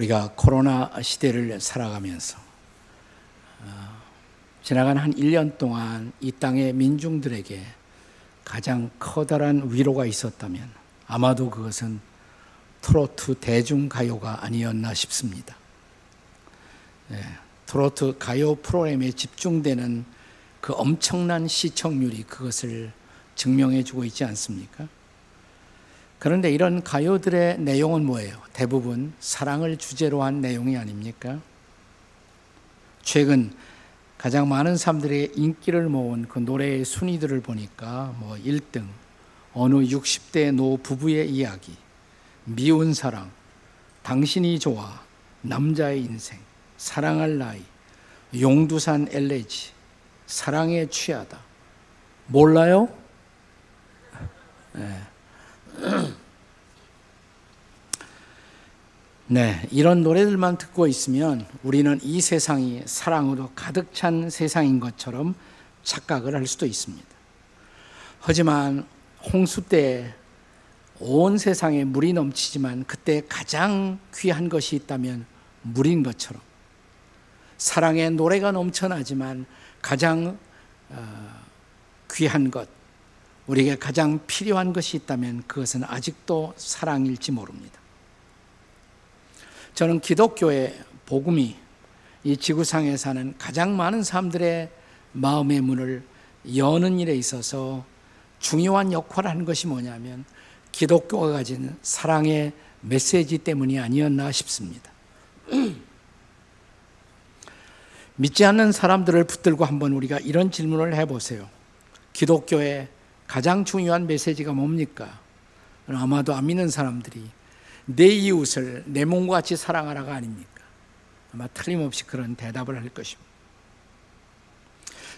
우리가 코로나 시대를 살아가면서 지나간 한 1년 동안 이 땅의 민중들에게 가장 커다란 위로가 있었다면 아마도 그것은 트로트 대중가요가 아니었나 싶습니다. 트로트 가요 프로그램에 집중되는 그 엄청난 시청률이 그것을 증명해 주고 있지 않습니까? 그런데 이런 가요들의 내용은 뭐예요? 대부분 사랑을 주제로 한 내용이 아닙니까? 최근 가장 많은 사람들의 인기를 모은 그 노래의 순위들을 보니까 1등, 어느 60대 노 부부의 이야기, 미운 사랑, 당신이 좋아, 남자의 인생, 사랑할 나이, 용두산 엘레지, 사랑에 취하다. 몰라요? 네, 이런 노래들만 듣고 있으면 우리는 이 세상이 사랑으로 가득 찬 세상인 것처럼 착각을 할 수도 있습니다. 하지만 홍수 때 온 세상에 물이 넘치지만 그때 가장 귀한 것이 있다면 물인 것처럼 사랑의 노래가 넘쳐나지만 가장 귀한 것, 우리에게 가장 필요한 것이 있다면 그것은 아직도 사랑일지 모릅니다. 저는 기독교의 복음이 이 지구상에 사는 가장 많은 사람들의 마음의 문을 여는 일에 있어서 중요한 역할을 하는 것이 뭐냐면 기독교가 가진 사랑의 메시지 때문이 아니었나 싶습니다. 믿지 않는 사람들을 붙들고 한번 우리가 이런 질문을 해보세요. 기독교의 가장 중요한 메시지가 뭡니까? 아마도 안 믿는 사람들이 내 이웃을 내 몸과 같이 사랑하라가 아닙니까? 아마 틀림없이 그런 대답을 할 것입니다.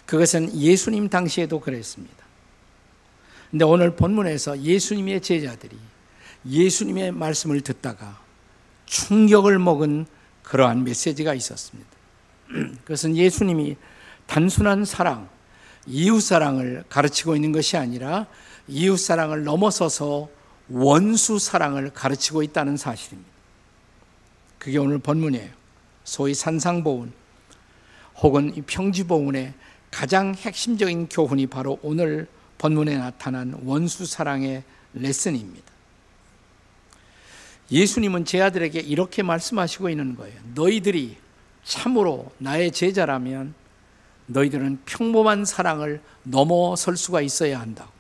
그것은 예수님 당시에도 그랬습니다. 근데 오늘 본문에서 예수님의 제자들이 예수님의 말씀을 듣다가 충격을 먹은 그러한 메시지가 있었습니다. 그것은 예수님이 단순한 사랑, 이웃사랑을 가르치고 있는 것이 아니라 이웃사랑을 넘어서서 원수사랑을 가르치고 있다는 사실입니다. 그게 오늘 본문이에요. 소위 산상보훈 혹은 평지보훈의 가장 핵심적인 교훈이 바로 오늘 본문에 나타난 원수사랑의 레슨입니다. 예수님은 제 아들에게 이렇게 말씀하시고 있는 거예요. 너희들이 참으로 나의 제자라면 너희들은 평범한 사랑을 넘어설 수가 있어야 한다고.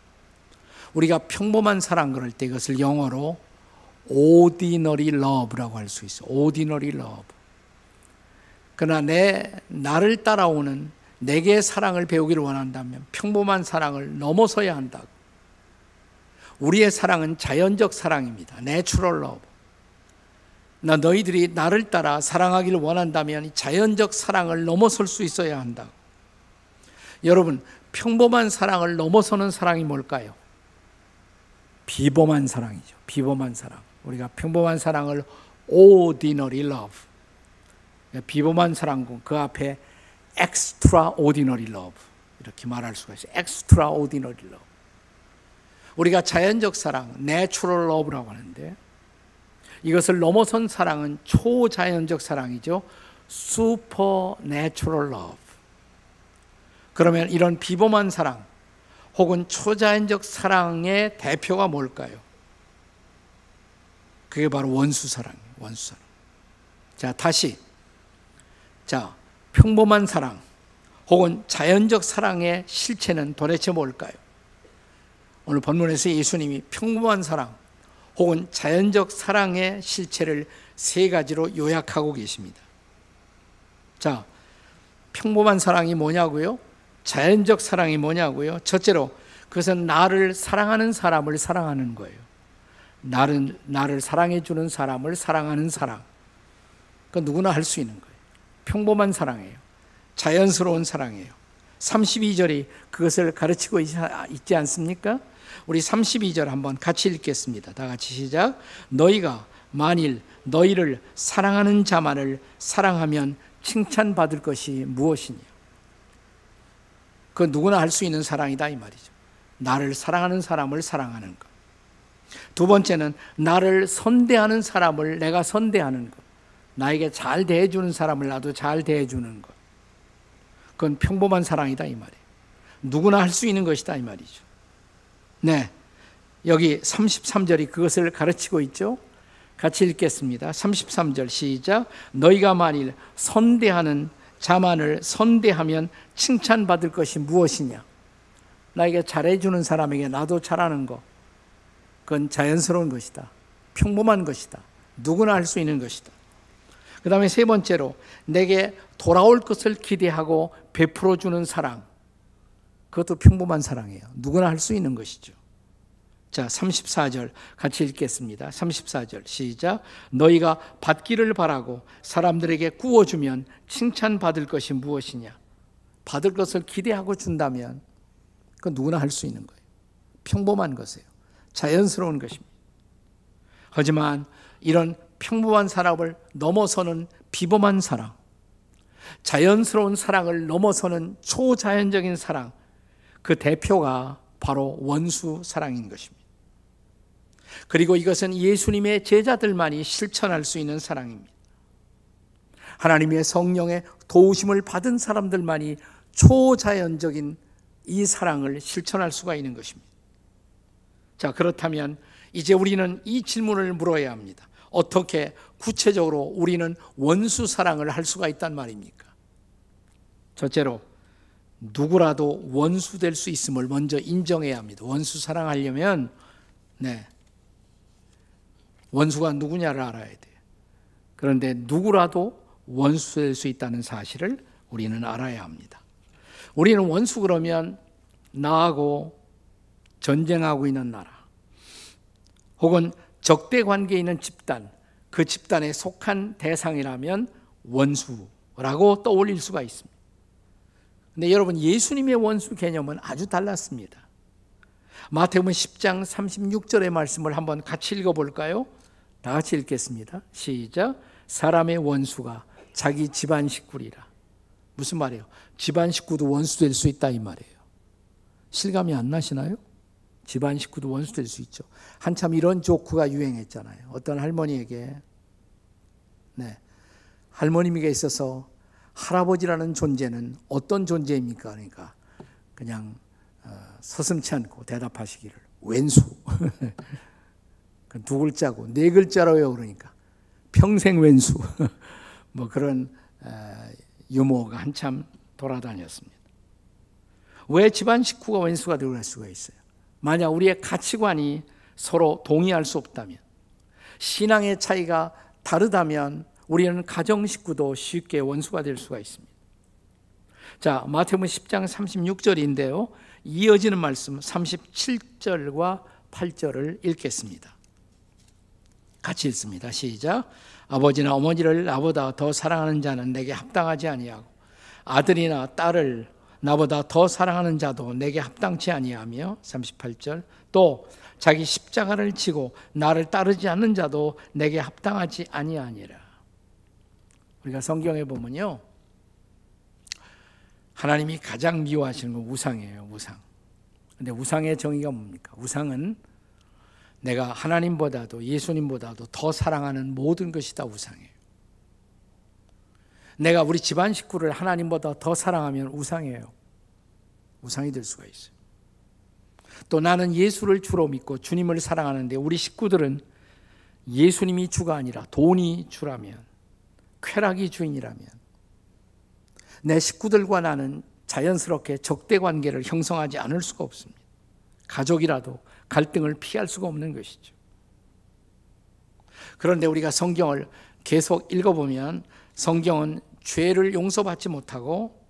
우리가 평범한 사랑 그럴 때 이것을 영어로 ordinary love라고 할 수 있어요. ordinary love. 그러나 나를 따라오는 내게 사랑을 배우기를 원한다면 평범한 사랑을 넘어서야 한다고. 우리의 사랑은 자연적 사랑입니다. natural love. 너희들이 나를 따라 사랑하기를 원한다면 자연적 사랑을 넘어설 수 있어야 한다고. 여러분, 평범한 사랑을 넘어서는 사랑이 뭘까요? 비범한 사랑이죠. 비범한 사랑. 우리가 평범한 사랑을 ordinary love, 비범한 사랑, 그 앞에 extraordinary love 이렇게 말할 수가 있어요. extraordinary love. 우리가 자연적 사랑, natural love라고 하는데 이것을 넘어선 사랑은 초자연적 사랑이죠. supernatural love. 그러면 이런 비범한 사랑 혹은 초자연적 사랑의 대표가 뭘까요? 그게 바로 원수사랑이에요. 원수사랑. 자, 다시. 평범한 사랑 혹은 자연적 사랑의 실체는 도대체 뭘까요? 오늘 본문에서 예수님이 평범한 사랑 혹은 자연적 사랑의 실체를 세 가지로 요약하고 계십니다. 자, 평범한 사랑이 뭐냐고요? 자연적 사랑이 뭐냐고요? 첫째로 그것은 나를 사랑하는 사람을 사랑하는 거예요. 나를 사랑해 주는 사람을 사랑하는 사랑. 그 누구나 할 수 있는 거예요. 평범한 사랑이에요. 자연스러운 사랑이에요. 32절이 그것을 가르치고 있지 않습니까? 우리 32절 한번 같이 읽겠습니다. 다 같이 시작. 너희가 만일 너희를 사랑하는 자만을 사랑하면 칭찬받을 것이 무엇이냐. 그 누구나 할 수 있는 사랑이다 이 말이죠. 나를 사랑하는 사람을 사랑하는 것. 두 번째는 나를 선대하는 사람을 내가 선대하는 것. 나에게 잘 대해주는 사람을 나도 잘 대해주는 것. 그건 평범한 사랑이다 이 말이에요. 누구나 할 수 있는 것이다 이 말이죠. 네, 여기 33절이 그것을 가르치고 있죠. 같이 읽겠습니다. 33절 시작. 너희가 만일 선대하는 자만을 선대하면 칭찬받을 것이 무엇이냐. 나에게 잘해주는 사람에게 나도 잘하는 것, 그건 자연스러운 것이다. 평범한 것이다. 누구나 할 수 있는 것이다. 그 다음에 세 번째로 내게 돌아올 것을 기대하고 베풀어주는 사랑, 그것도 평범한 사랑이에요. 누구나 할 수 있는 것이죠. 자, 34절 같이 읽겠습니다. 34절 시작. 너희가 받기를 바라고 사람들에게 구워주면 칭찬받을 것이 무엇이냐. 받을 것을 기대하고 준다면 그건 누구나 할 수 있는 거예요. 평범한 것이에요. 자연스러운 것입니다. 하지만 이런 평범한 사랑을 넘어서는 비범한 사랑, 자연스러운 사랑을 넘어서는 초자연적인 사랑, 그 대표가 바로 원수 사랑인 것입니다. 그리고 이것은 예수님의 제자들만이 실천할 수 있는 사랑입니다. 하나님의 성령의 도우심을 받은 사람들만이 초자연적인 이 사랑을 실천할 수가 있는 것입니다. 자, 그렇다면 이제 우리는 이 질문을 물어야 합니다. 어떻게 구체적으로 우리는 원수 사랑을 할 수가 있단 말입니까? 첫째로 누구라도 원수 될 수 있음을 먼저 인정해야 합니다. 원수 사랑하려면 원수가 누구냐를 알아야 돼요. 그런데 누구라도 원수 될 수 있다는 사실을 우리는 알아야 합니다. 우리는 원수 그러면 나하고 전쟁하고 있는 나라, 혹은 적대 관계에 있는 집단, 그 집단에 속한 대상이라면 원수라고 떠올릴 수가 있습니다. 근데 여러분, 예수님의 원수 개념은 아주 달랐습니다. 마태복음 10장 36절의 말씀을 한번 같이 읽어볼까요? 다 같이 읽겠습니다. 시작. 사람의 원수가 자기 집안 식구리라. 무슨 말이에요? 집안 식구도 원수 될 수 있다 이 말이에요. 실감이 안 나시나요? 집안 식구도 원수 될 수 있죠. 한참 이런 조크가 유행했잖아요. 어떤 할머니에게, 할머님에게 있어서 할아버지라는 존재는 어떤 존재입니까? 그러니까 그냥 서슴치 않고 대답하시기를 왼수. 두 글자고 네 글자로요. 그러니까 평생 왼수. 뭐 그런 유머가 한참 돌아다녔습니다. 왜 집안 식구가 왼수가 되고 할 수가 있어요? 만약 우리의 가치관이 서로 동의할 수 없다면, 신앙의 차이가 다르다면 우리는 가정 식구도 쉽게 원수가 될 수가 있습니다. 자, 마태복음 10장 36절인데요. 이어지는 말씀 37절과 8절을 읽겠습니다. 같이 읽습니다. 시작. 아버지나 어머니를 나보다 더 사랑하는 자는 내게 합당하지 아니하고 아들이나 딸을 나보다 더 사랑하는 자도 내게 합당치 아니하며 38절 또 자기 십자가를 지고 나를 따르지 않는 자도 내게 합당하지 아니하니라. 우리가 성경에 보면요, 하나님이 가장 미워하시는 건 우상이에요. 우상. 근데 우상의 정의가 뭡니까? 우상은 내가 하나님보다도 예수님보다도 더 사랑하는 모든 것이 다 우상이에요. 내가 우리 집안 식구를 하나님보다 더 사랑하면 우상이에요. 우상이 될 수가 있어요. 또 나는 예수를 주로 믿고 주님을 사랑하는데 우리 식구들은 예수님이 주가 아니라 돈이 주라면, 쾌락이 주인이라면 내 식구들과 나는 자연스럽게 적대 관계를 형성하지 않을 수가 없습니다. 가족이라도 갈등을 피할 수가 없는 것이죠. 그런데 우리가 성경을 계속 읽어보면 성경은 죄를 용서받지 못하고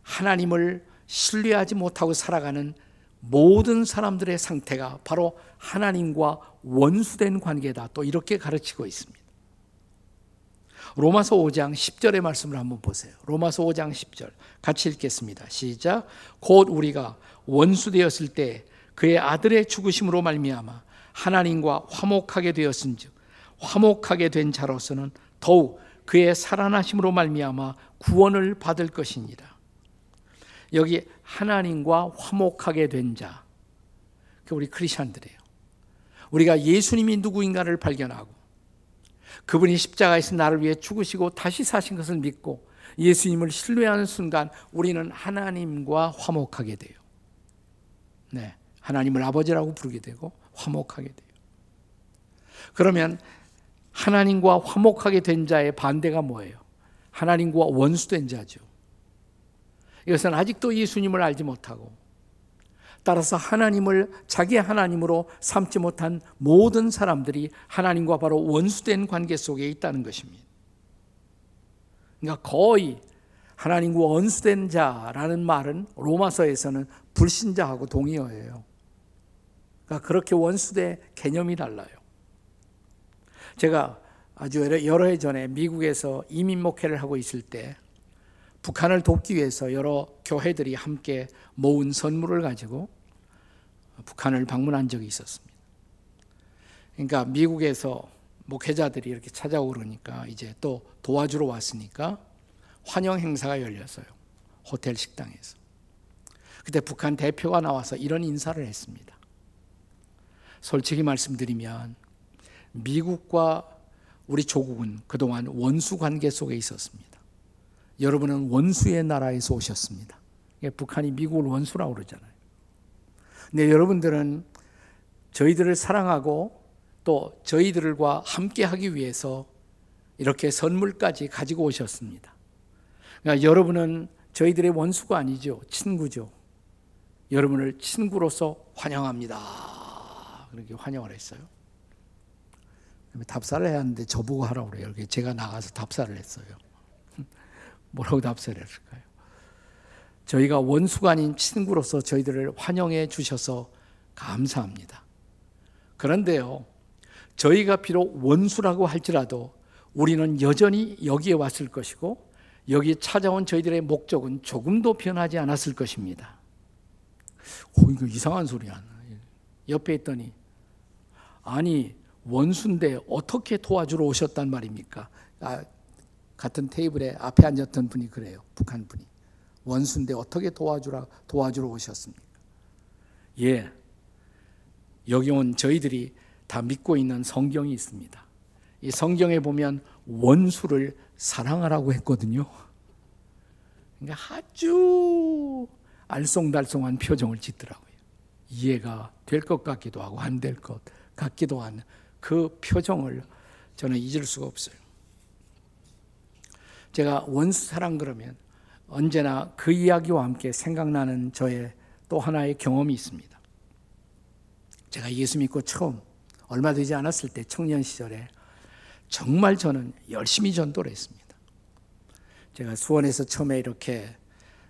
하나님을 신뢰하지 못하고 살아가는 모든 사람들의 상태가 바로 하나님과 원수된 관계다, 또 이렇게 가르치고 있습니다. 로마서 5장 10절의 말씀을 한번 보세요. 로마서 5장 10절 같이 읽겠습니다. 시작. 곧 우리가 원수 되었을 때 그의 아들의 죽으심으로 말미암아 하나님과 화목하게 되었은즉 화목하게 된 자로서는 더욱 그의 살아나심으로 말미암아 구원을 받을 것이니라. 여기 하나님과 화목하게 된 자, 그게 우리 크리스천들이에요. 우리가 예수님이 누구인가를 발견하고 그분이 십자가에서 나를 위해 죽으시고 다시 사신 것을 믿고 예수님을 신뢰하는 순간 우리는 하나님과 화목하게 돼요. 네, 하나님을 아버지라고 부르게 되고 화목하게 돼요. 그러면 하나님과 화목하게 된 자의 반대가 뭐예요? 하나님과 원수된 자죠. 이것은 아직도 예수님을 알지 못하고 따라서 하나님을 자기 하나님으로 삼지 못한 모든 사람들이 하나님과 바로 원수된 관계 속에 있다는 것입니다. 그러니까 거의 하나님과 원수된 자라는 말은 로마서에서는 불신자하고 동의어예요. 그러니까 그렇게 원수된 개념이 달라요. 제가 아주 여러 해 전에 미국에서 이민 목회를 하고 있을 때 북한을 돕기 위해서 여러 교회들이 함께 모은 선물을 가지고 북한을 방문한 적이 있었습니다. 그러니까 미국에서 목회자들이 이렇게 찾아오고 그러니까 이제 또 도와주러 왔으니까 환영 행사가 열렸어요. 호텔 식당에서. 그때 북한 대표가 나와서 이런 인사를 했습니다. 솔직히 말씀드리면 미국과 우리 조국은 그동안 원수 관계 속에 있었습니다. 여러분은 원수의 나라에서 오셨습니다. 북한이 미국을 원수라고 그러잖아요. 근데 여러분들은 저희들을 사랑하고 또 저희들과 함께 하기 위해서 이렇게 선물까지 가지고 오셨습니다. 그러니까 여러분은 저희들의 원수가 아니죠. 친구죠. 여러분을 친구로서 환영합니다. 그렇게 환영을 했어요. 답사를 해야 하는데 저보고 하라고 그래요. 이렇게 제가 나가서 답사를 했어요. 뭐라고 답사를 했을까요? 저희가 원수가 아닌 친구로서 저희들을 환영해 주셔서 감사합니다. 그런데요, 저희가 비록 원수라고 할지라도 우리는 여전히 여기에 왔을 것이고 여기에 찾아온 저희들의 목적은 조금도 변하지 않았을 것입니다. 이거 이상한 소리야. 옆에 있더니 아니 원수인데 어떻게 도와주러 오셨단 말입니까? 같은 테이블에 앞에 앉았던 분이 그래요. 북한 분이. 원수인데 어떻게 도와주러 오셨습니까? 예, 여기 온 저희들이 다 믿고 있는 성경이 있습니다. 이 성경에 보면 원수를 사랑하라고 했거든요. 그러니까 아주 알쏭달쏭한 표정을 짓더라고요. 이해가 될 것 같기도 하고 안 될 것 같기도 한 그 표정을 저는 잊을 수가 없어요. 제가 원수 사랑 그러면 언제나 그 이야기와 함께 생각나는 저의 또 하나의 경험이 있습니다. 제가 예수 믿고 처음 얼마 되지 않았을 때 청년 시절에 정말 저는 열심히 전도를 했습니다. 제가 수원에서 처음에 이렇게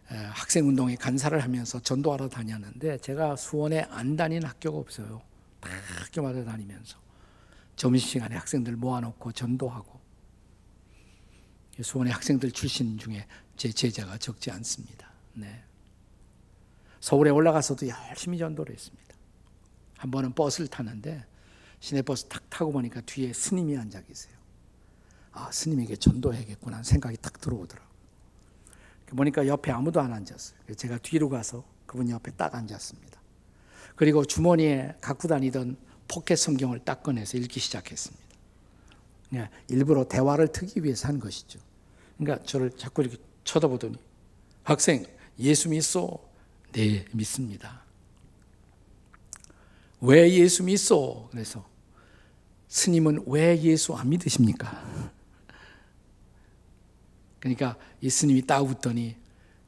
학생운동에 간사를 하면서 전도하러 다녔는데 제가 수원에 안 다닌 학교가 없어요. 다 학교마다 다니면서 점심시간에 학생들 모아놓고 전도하고 수원의 학생들 출신 중에 제 제자가 적지 않습니다. 네. 서울에 올라가서도 열심히 전도를 했습니다. 한 번은 버스를 탔는데 시내버스 탁 타고 보니까 뒤에 스님이 앉아 계세요. 아, 스님에게 전도해야겠구나 생각이 딱 들어오더라고요. 보니까 옆에 아무도 안 앉았어요. 제가 뒤로 가서 그분 옆에 딱 앉았습니다. 그리고 주머니에 갖고 다니던 포켓 성경을 딱 꺼내서 읽기 시작했습니다. 일부러 대화를 트기 위해서 한 것이죠. 그러니까 저를 자꾸 이렇게 쳐다보더니 학생 예수 믿소? 네 믿습니다. 왜 예수 믿소? 그래서 스님은 왜 예수 안 믿으십니까? 그러니까 이 스님이 딱 웃더니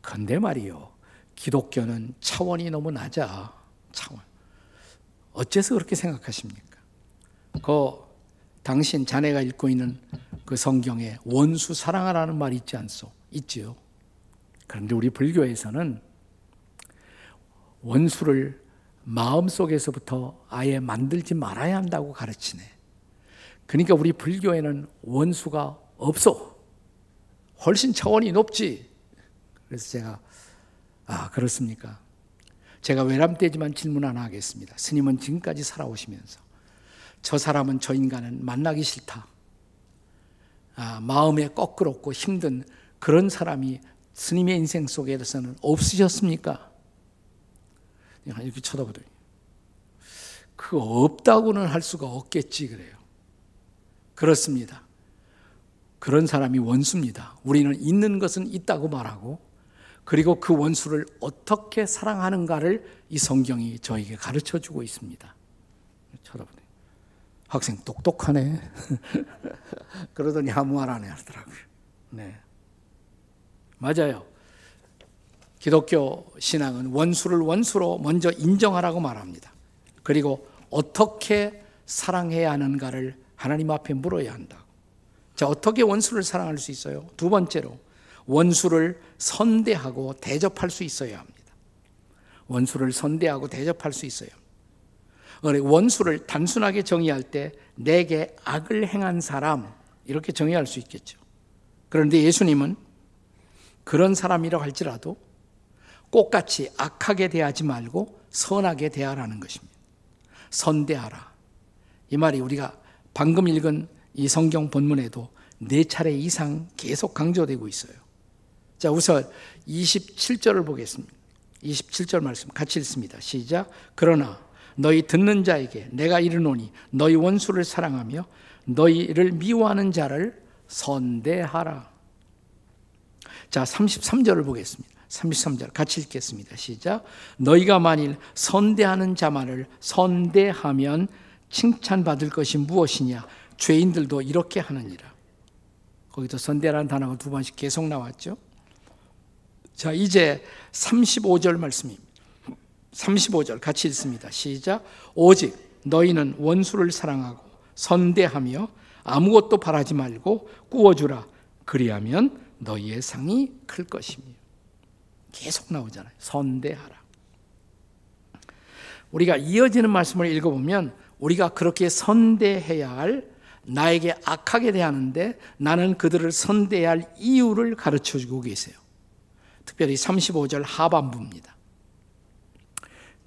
근데 말이요 기독교는 차원이 너무 낮아. 차원. 어째서 그렇게 생각하십니까? 당신 자네가 읽고 있는 그 성경에 원수 사랑하라는 말이 있지 않소? 있지요. 그런데 우리 불교에서는 원수를 마음속에서부터 아예 만들지 말아야 한다고 가르치네. 그러니까 우리 불교에는 원수가 없어. 훨씬 차원이 높지. 그래서 제가 그렇습니까? 제가 외람되지만 질문 하나 하겠습니다. 스님은 지금까지 살아오시면서 저 사람은 저 인간은 만나기 싫다. 마음에 꺼끄럽고 힘든 그런 사람이 스님의 인생 속에서는 없으셨습니까? 이렇게 쳐다보더니 그 없다고는 할 수가 없겠지 그래요. 그렇습니다. 그런 사람이 원수입니다. 우리는 있는 것은 있다고 말하고, 그리고 그 원수를 어떻게 사랑하는가를 이 성경이 저에게 가르쳐 주고 있습니다. 쳐다보네. 학생 똑똑하네. 그러더니 아무 말 안 하더라고요. 네. 맞아요. 기독교 신앙은 원수를 원수로 먼저 인정하라고 말합니다. 그리고 어떻게 사랑해야 하는가를 하나님 앞에 물어야 한다고. 자, 어떻게 원수를 사랑할 수 있어요? 두 번째로, 원수를 선대하고 대접할 수 있어야 합니다. 원수를 선대하고 대접할 수 있어야 합니다. 원수를 단순하게 정의할 때 내게 악을 행한 사람, 이렇게 정의할 수 있겠죠. 그런데 예수님은 그런 사람이라고 할지라도 똑같이 악하게 대하지 말고 선하게 대하라는 것입니다. 선대하라. 이 말이 우리가 방금 읽은 이 성경 본문에도 4차례 이상 계속 강조되고 있어요. 자, 우선 27절을 보겠습니다. 27절 말씀 같이 읽습니다. 시작. 그러나 너희 듣는 자에게 내가 이르노니 너희 원수를 사랑하며 너희를 미워하는 자를 선대하라. 자, 33절을 보겠습니다. 33절 같이 읽겠습니다. 시작. 너희가 만일 선대하는 자만을 선대하면 칭찬받을 것이 무엇이냐? 죄인들도 이렇게 하느니라. 거기도 선대라는 단어가 2번씩 계속 나왔죠. 자, 이제 35절 말씀입니다. 35절 같이 읽습니다. 시작. 오직 너희는 원수를 사랑하고 선대하며 아무것도 바라지 말고 꾸어주라. 그리하면 너희의 상이 클 것이며. 계속 나오잖아요. 선대하라. 우리가 이어지는 말씀을 읽어보면 우리가 그렇게 선대해야 할, 나에게 악하게 대하는데 나는 그들을 선대해야 할 이유를 가르쳐주고 계세요. 특별히 35절 하반부입니다.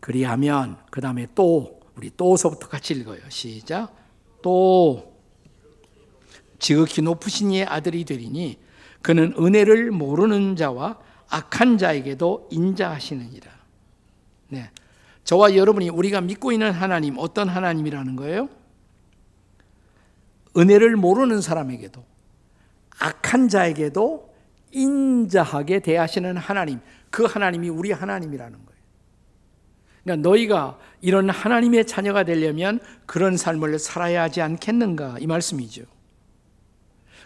그리하면, 그 다음에 또, 우리 또서부터 같이 읽어요. 시작. 또 지극히 높으신 이의 아들이 되리니 그는 은혜를 모르는 자와 악한 자에게도 인자하시느니라. 네, 저와 여러분이 우리가 믿고 있는 하나님, 어떤 하나님이라는 거예요? 은혜를 모르는 사람에게도 악한 자에게도 인자하게 대하시는 하나님, 그 하나님이 우리 하나님이라는 거예요. 그러니까 너희가 이런 하나님의 자녀가 되려면 그런 삶을 살아야 하지 않겠는가, 이 말씀이죠.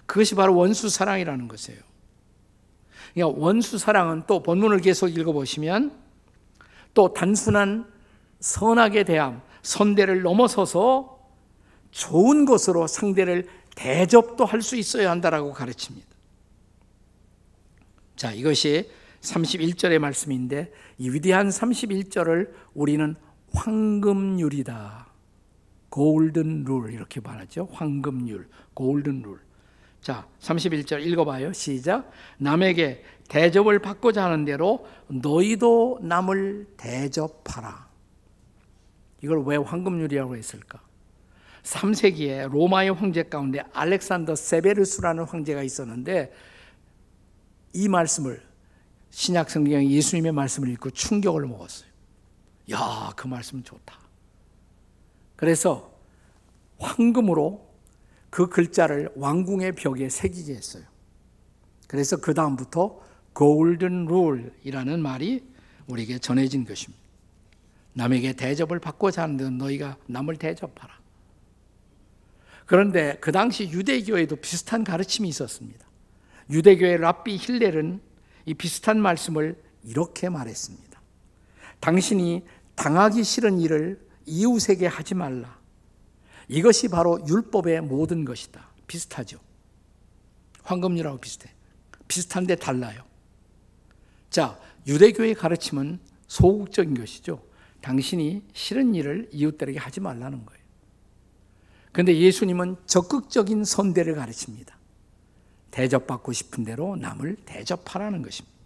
그것이 바로 원수 사랑이라는 것이에요. 그러니까 원수 사랑은 또 본문을 계속 읽어보시면 또 단순한 선하게 대함, 선대를 넘어서서 좋은 것으로 상대를 대접도 할 수 있어야 한다라고 가르칩니다. 자, 이것이 31절의 말씀인데 이 위대한 31절을 우리는 황금률이다, 골든 룰 이렇게 말하죠. 황금률, 골든 룰. 자, 31절 읽어봐요. 시작. 남에게 대접을 받고자 하는 대로 너희도 남을 대접하라. 이걸 왜 황금률이라고 했을까? 3세기에 로마의 황제 가운데 알렉산더 세베르스라는 황제가 있었는데 이 말씀을, 신약 성경의 예수님의 말씀을 읽고 충격을 먹었어요. 야, 그 말씀 좋다. 그래서 황금으로 그 글자를 왕궁의 벽에 새기게 했어요. 그래서 그 다음부터 골든 룰이라는 말이 우리에게 전해진 것입니다. 남에게 대접을 받고자 하는 데는 너희가 남을 대접하라. 그런데 그 당시 유대교에도 비슷한 가르침이 있었습니다. 유대교의 랍비 힐렐은 이 비슷한 말씀을 이렇게 말했습니다. 당신이 당하기 싫은 일을 이웃에게 하지 말라. 이것이 바로 율법의 모든 것이다. 비슷하죠. 황금률하고 비슷해. 비슷한데 달라요. 자, 유대교의 가르침은 소극적인 것이죠. 당신이 싫은 일을 이웃들에게 하지 말라는 거예요. 그런데 예수님은 적극적인 선대를 가르칩니다. 대접받고 싶은 대로 남을 대접하라는 것입니다.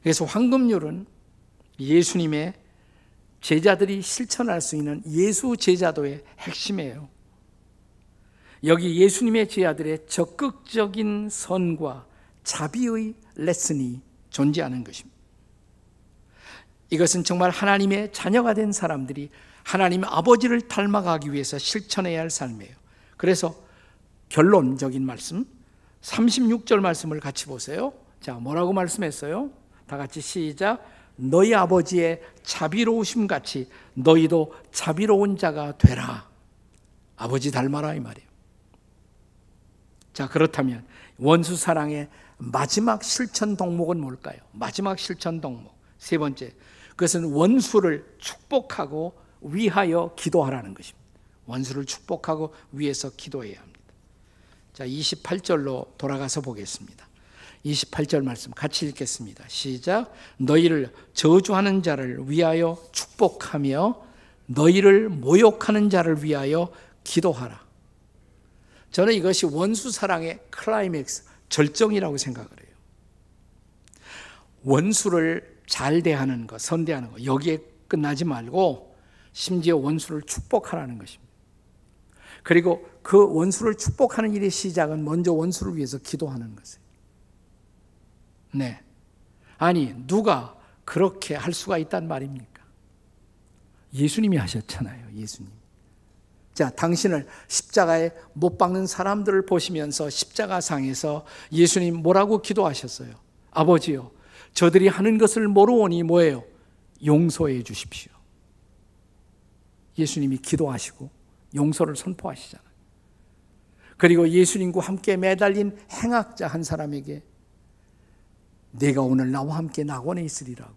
그래서 황금률은 예수님의 제자들이 실천할 수 있는 예수 제자도의 핵심이에요. 여기 예수님의 제자들의 적극적인 선과 자비의 레슨이 존재하는 것입니다. 이것은 정말 하나님의 자녀가 된 사람들이 하나님 아버지를 닮아가기 위해서 실천해야 할 삶이에요. 그래서 결론적인 말씀 36절 말씀을 같이 보세요. 자, 뭐라고 말씀했어요? 다 같이 시작. 너희 아버지의 자비로우심 같이 너희도 자비로운 자가 되라. 아버지 닮아라 이 말이에요. 자, 그렇다면 원수 사랑의 마지막 실천 덕목은 뭘까요? 마지막 실천 덕목 세 번째, 그것은 원수를 축복하고 위하여 기도하라는 것입니다. 원수를 축복하고 위해서 기도해야 합니다. 자, 28절로 돌아가서 보겠습니다. 28절 말씀 같이 읽겠습니다. 시작. 너희를 저주하는 자를 위하여 축복하며 너희를 모욕하는 자를 위하여 기도하라. 저는 이것이 원수 사랑의 클라이맥스, 절정이라고 생각을 해요. 원수를 잘 대하는 것, 선대하는 것, 여기에 끝나지 말고 심지어 원수를 축복하라는 것입니다. 그리고 그 원수를 축복하는 일의 시작은 먼저 원수를 위해서 기도하는 것이에요. 네. 아니, 누가 그렇게 할 수가 있단 말입니까? 예수님이 하셨잖아요, 예수님. 자, 당신을 십자가에 못 박는 사람들을 보시면서 십자가상에서 예수님 뭐라고 기도하셨어요? 아버지요, 저들이 하는 것을 모르오니 뭐예요? 용서해 주십시오. 예수님이 기도하시고 용서를 선포하시잖아요. 그리고 예수님과 함께 매달린 행악자 한 사람에게 내가 오늘 나와 함께 낙원에 있으리라고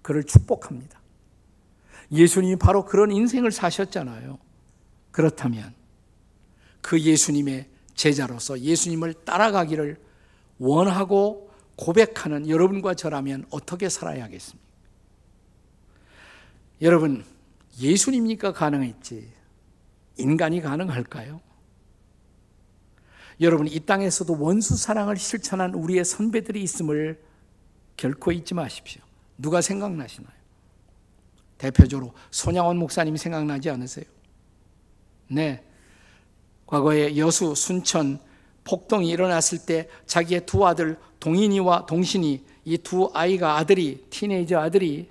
그를 축복합니다. 예수님이 바로 그런 인생을 사셨잖아요. 그렇다면 그 예수님의 제자로서 예수님을 따라가기를 원하고 고백하는 여러분과 저라면 어떻게 살아야 하겠습니까? 여러분, 예수님이니까 가능했지 인간이 가능할까요? 여러분, 이 땅에서도 원수 사랑을 실천한 우리의 선배들이 있음을 결코 잊지 마십시오. 누가 생각나시나요? 대표적으로 손양원 목사님 생각나지 않으세요? 네, 과거에 여수, 순천 폭동이 일어났을 때 자기의 두 아들 동인이와 동신이, 이 두 아이가, 아들이, 티네이저 아들이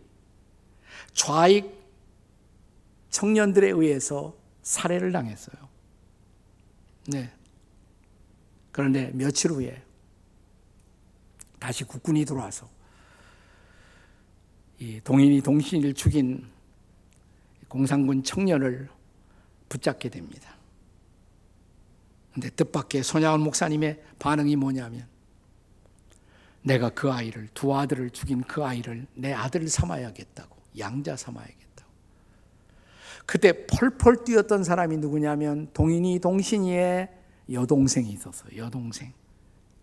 좌익 청년들에 의해서 살해를 당했어요. 네. 그런데 며칠 후에 다시 국군이 들어와서 이 동인이 동신이를 죽인 공산군 청년을 붙잡게 됩니다. 그런데 뜻밖의 손양원 목사님의 반응이 뭐냐면 내가 그 아이를, 두 아들을 죽인 그 아이를 내 아들을 삼아야겠다고, 양자 삼아야겠다고. 그때 펄펄 뛰었던 사람이 누구냐면 동인이 동신이의 여동생이 있었어요. 여동생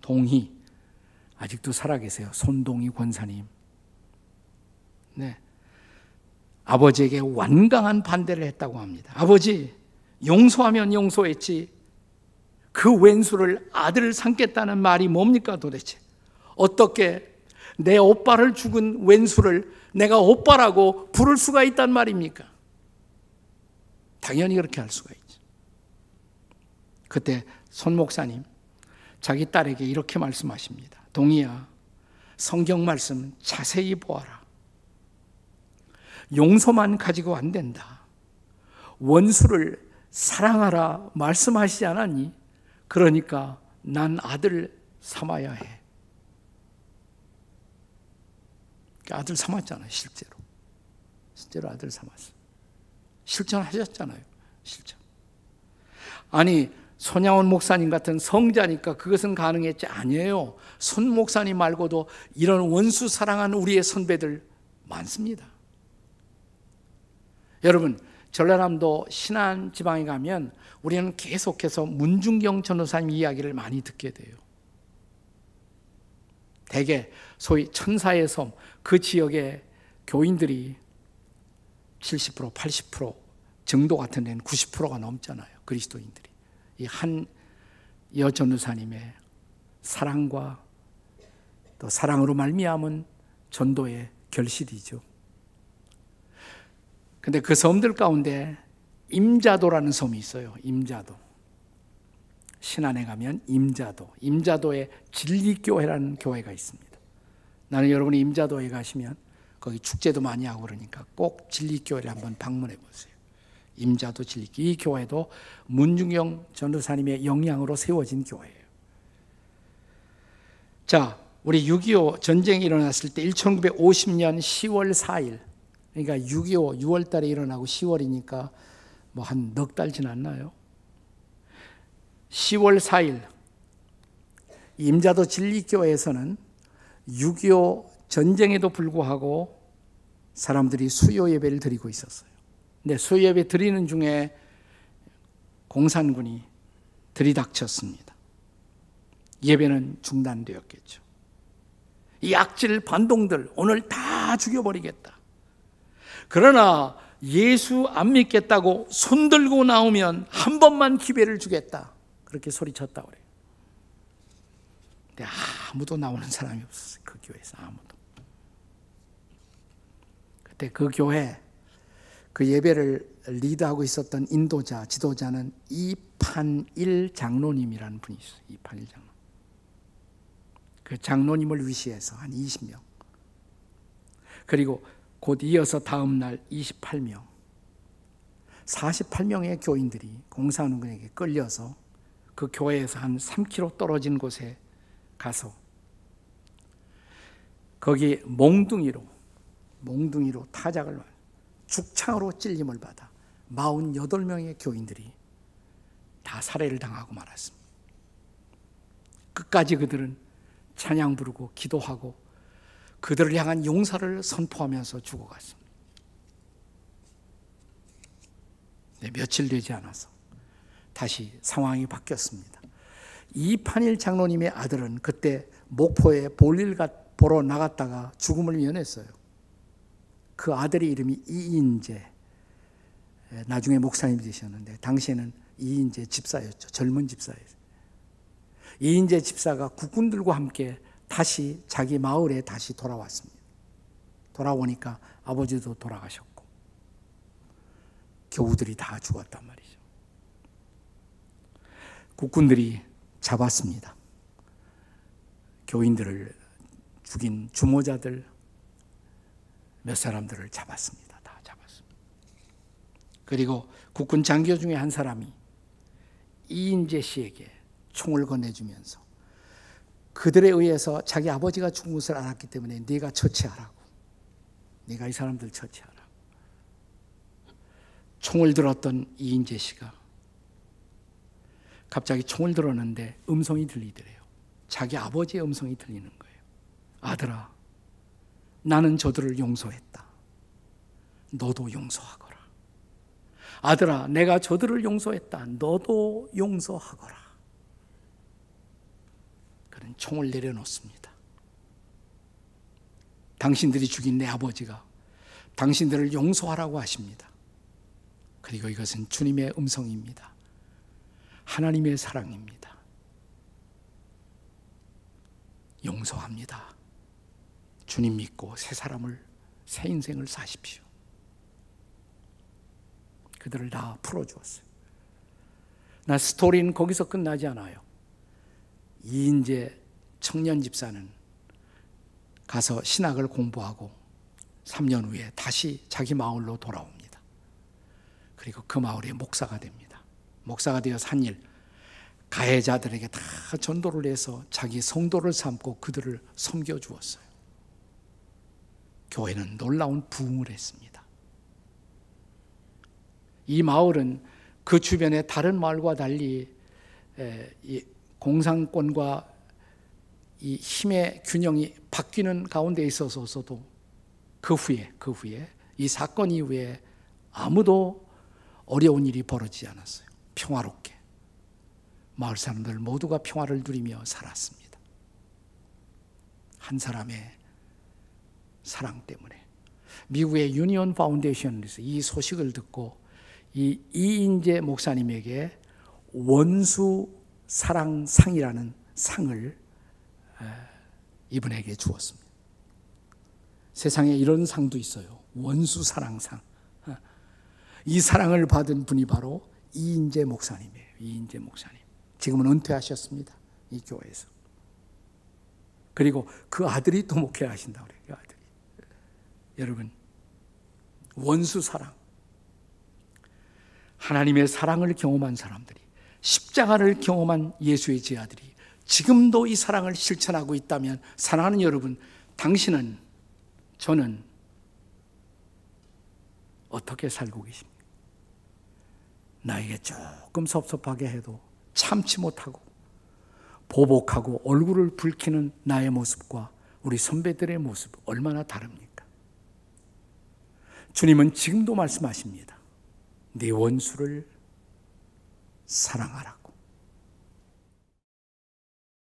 동희, 아직도 살아계세요. 손동희 권사님. 네, 아버지에게 완강한 반대를 했다고 합니다. 아버지, 용서하면 용서했지 그 왼수를 아들을 삼겠다는 말이 뭡니까 도대체? 어떻게 내 오빠를 죽은 왼수를 내가 오빠라고 부를 수가 있단 말입니까? 당연히 그렇게 할 수가 있죠. 그때 손 목사님 자기 딸에게 이렇게 말씀하십니다. 동희야, 성경 말씀 자세히 보아라. 용서만 가지고 안 된다. 원수를 사랑하라 말씀하시지 않았니? 그러니까 난 아들 삼아야 해. 아들 삼았잖아요. 실제로 아들 삼았어요. 실천하셨잖아요. 실천. 아니, 손양원 목사님 같은 성자니까 그것은 가능했지. 아니에요. 손 목사님 말고도 이런 원수 사랑하는 우리의 선배들 많습니다. 여러분, 전라남도 신안 지방에 가면 우리는 계속해서 문중경 전도사님 이야기를 많이 듣게 돼요. 대개 소위 천사의 섬, 그 지역의 교인들이 70%, 80% 정도 같은 데는 90%가 넘잖아요. 그리스도인들이. 이 한 여 전도사님의 사랑과 또 사랑으로 말미암은 전도의 결실이죠. 근데 그 섬들 가운데 임자도라는 섬이 있어요. 임자도. 신안에 가면 임자도에 진리교회라는 교회가 있습니다. 나는 여러분이 임자도에 가시면 거기 축제도 많이 하고 그러니까 꼭 진리교회를 한번 방문해 보세요. 임자도 진리교회. 이 교회도 문중영 전도사님의 영향으로 세워진 교회예요. 자, 우리 6.25 전쟁이 일어났을 때 1950년 10월 4일, 그러니까 6.25 6월 달에 일어나고 10월이니까 뭐 한 넉 달 지났나요? 10월 4일 임자도 진리교회에서는 6.25 전쟁에도 불구하고 사람들이 수요 예배를 드리고 있었어요. 근데 수요 예배 드리는 중에 공산군이 들이닥쳤습니다. 예배는 중단되었겠죠. 이 악질 반동들 오늘 다 죽여버리겠다. 그러나 예수 안 믿겠다고 손들고 나오면 한 번만 기회를 주겠다. 그렇게 소리쳤다고 그래요. 근데 아무도 나오는 사람이 없었어요. 그 교회에서 아무도. 그때 그 교회 그 예배를 리드하고 있었던 인도자, 지도자는 이판일 장로님이라는 분이 있어요. 이판일 장로. 그 장로님을 위시해서 한 20명. 그리고 곧 이어서 다음 날 28명. 48명의 교인들이 공산군에게 끌려서 그 교회에서 한 3km 떨어진 곳에 가서 거기 몽둥이로 타작을 죽창으로 찔림을 받아 48명의 교인들이 다 살해를 당하고 말았습니다. 끝까지 그들은 찬양 부르고 기도하고 그들을 향한 용서를 선포하면서 죽어갔습니다. 네, 며칠 되지 않아서 다시 상황이 바뀌었습니다. 이판일 장로님의 아들은 그때 목포에 볼일 보러 나갔다가 죽음을 면했어요. 그 아들의 이름이 이인재, 나중에 목사님이 되셨는데 당시에는 이인재 집사였죠. 젊은 집사였어요. 이인재 집사가 국군들과 함께 다시 자기 마을에 다시 돌아왔습니다. 돌아오니까 아버지도 돌아가셨고 교우들이 다 죽었단 말이죠. 국군들이 잡았습니다. 교인들을 죽인 주모자들 몇 사람들을 잡았습니다. 다 잡았습니다. 그리고 국군 장교 중에 한 사람이 이인재 씨에게 총을 건네주면서 그들에 의해서 자기 아버지가 죽은 것을 알았기 때문에 네가 처치하라고, 네가 이 사람들 처치하라고. 총을 들었던 이인재 씨가 갑자기 총을 들었는데 음성이 들리더래요. 자기 아버지의 음성이 들리는 거예요. 아들아, 나는 저들을 용서했다. 너도 용서하거라. 아들아, 내가 저들을 용서했다. 너도 용서하거라. 그는 총을 내려놓습니다. 당신들이 죽인 내 아버지가 당신들을 용서하라고 하십니다. 그리고 이것은 주님의 음성입니다. 하나님의 사랑입니다. 용서합니다. 주님 믿고 새 인생을 사십시오. 그들을 다 풀어주었어요. 나 스토리는 거기서 끝나지 않아요. 이인재 청년 집사는 가서 신학을 공부하고 3년 후에 다시 자기 마을로 돌아옵니다. 그리고 그 마을의 목사가 됩니다. 목사가 되어서 한 일, 가해자들에게 다 전도를 해서 자기 성도를 삼고 그들을 섬겨주었어요. 교회는 놀라운 부흥을 했습니다. 이 마을은 그 주변의 다른 마을과 달리 이 공산권과 이 힘의 균형이 바뀌는 가운데 있어서도 그 후에 이 사건 이후에 아무도 어려운 일이 벌어지지 않았어요. 평화롭게 마을 사람들 모두가 평화를 누리며 살았습니다. 한 사람의 사랑 때문에. 미국의 유니온 파운데이션에서 이 소식을 듣고 이 이인재 목사님에게 원수 사랑상이라는 상을 이분에게 주었습니다. 세상에 이런 상도 있어요. 원수 사랑상. 이 사랑을 받은 분이 바로 이인재 목사님이에요. 이인재 목사님. 지금은 은퇴하셨습니다. 이 교회에서. 그리고 그 아들이 또 목회하신다고 그래요. 그 아들이. 여러분, 원수 사랑. 하나님의 사랑을 경험한 사람들이, 십자가를 경험한 예수의 제자들이 지금도 이 사랑을 실천하고 있다면, 사랑하는 여러분, 당신은, 저는 어떻게 살고 계십니까? 나에게 조금 섭섭하게 해도 참지 못하고 보복하고 얼굴을 붉히는 나의 모습과 우리 선배들의 모습 얼마나 다릅니까? 주님은 지금도 말씀하십니다. 네 원수를 사랑하라.